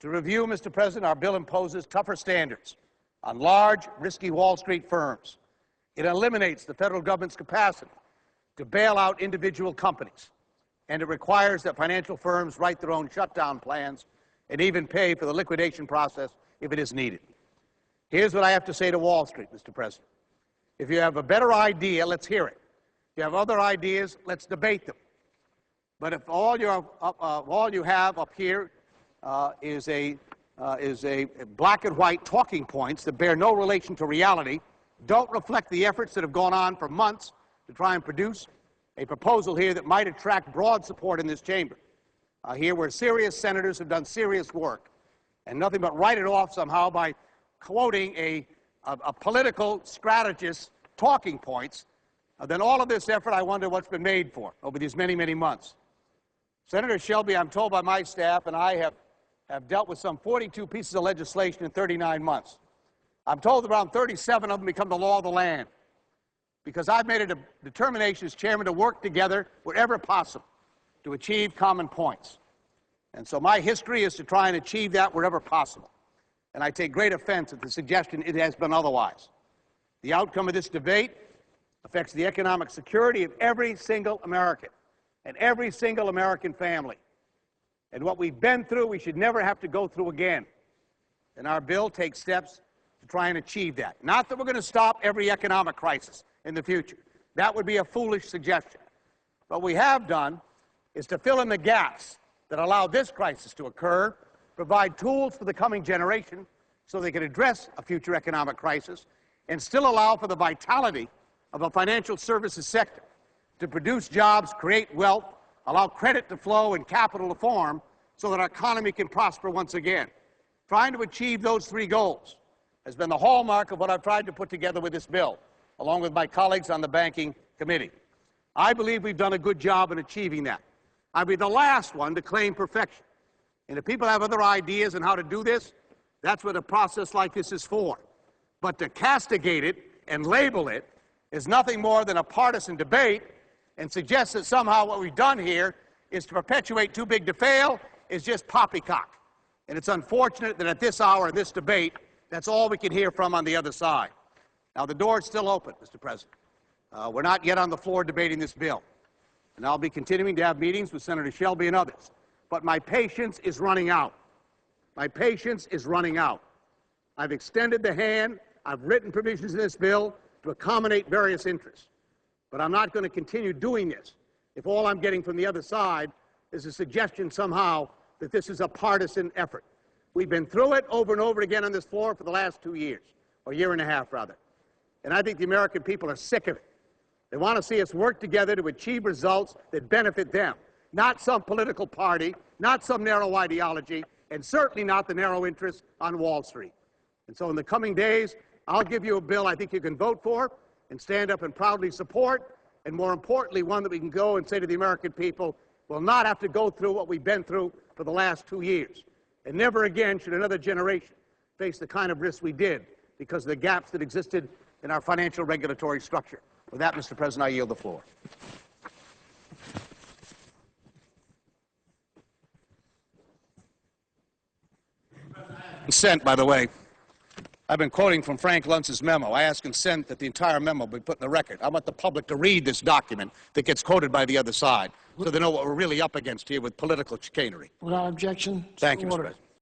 To review, Mr. President, our bill imposes tougher standards on large, risky Wall Street firms. It eliminates the federal government's capacity to bail out individual companies, and it requires that financial firms write their own shutdown plans and even pay for the liquidation process if it is needed. Here's what I have to say to Wall Street, Mr. President. If you have a better idea, let's hear it. If you have other ideas, let's debate them. But if all you have up here is a black and white talking points that bear no relation to reality, don't reflect the efforts that have gone on for months to try and produce a proposal here that might attract broad support in this chamber, here where serious senators have done serious work, and nothing but write it off somehow by quoting a political strategist's talking points, then all of this effort, I wonder what's been made for over these many, many months. Senator Shelby, I'm told by my staff, and I have dealt with some 42 pieces of legislation in 39 months. I'm told around 37 of them become the law of the land, because I've made a determination as chairman to work together wherever possible to achieve common points. And so my history is to try and achieve that wherever possible. And I take great offense at the suggestion it has been otherwise. The outcome of this debate affects the economic security of every single American and every single American family. And what we've been through, we should never have to go through again. And our bill takes steps to try and achieve that. Not that we're going to stop every economic crisis in the future. That would be a foolish suggestion. What we have done is to fill in the gaps that allow this crisis to occur, provide tools for the coming generation so they can address a future economic crisis, and still allow for the vitality of a financial services sector to produce jobs, create wealth, allow credit to flow and capital to form so that our economy can prosper once again. Trying to achieve those three goals has been the hallmark of what I've tried to put together with this bill, along with my colleagues on the Banking Committee. I believe we've done a good job in achieving that. I'll be the last one to claim perfection. And if people have other ideas on how to do this, that's what a process like this is for. But to castigate it and label it is nothing more than a partisan debate and suggest that somehow what we've done here is to perpetuate too big to fail is just poppycock. And it's unfortunate that at this hour in this debate, that's all we can hear from on the other side. Now, the door is still open, Mr. President. We're not yet on the floor debating this bill. And I'll be continuing to have meetings with Senator Shelby and others. But my patience is running out. My patience is running out. I've extended the hand. I've written provisions in this bill to accommodate various interests. But I'm not going to continue doing this if all I'm getting from the other side is a suggestion somehow that this is a partisan effort. We've been through it over and over again on this floor for the last 2 years, or year and a half, rather. And I think the American people are sick of it. They want to see us work together to achieve results that benefit them, not some political party, not some narrow ideology, and certainly not the narrow interests on Wall Street. And so in the coming days, I'll give you a bill I think you can vote for and stand up and proudly support, and more importantly, one that we can go and say to the American people, we'll not have to go through what we've been through for the last 2 years. And never again should another generation face the kind of risks we did because of the gaps that existed in our financial regulatory structure. With that, Mr. President, I yield the floor. Consent, by the way. I've been quoting from Frank Luntz's memo. I ask consent that the entire memo be put in the record. I want the public to read this document that gets quoted by the other side so they know what we're really up against here with political chicanery. Without objection. Thank you, Mr. President.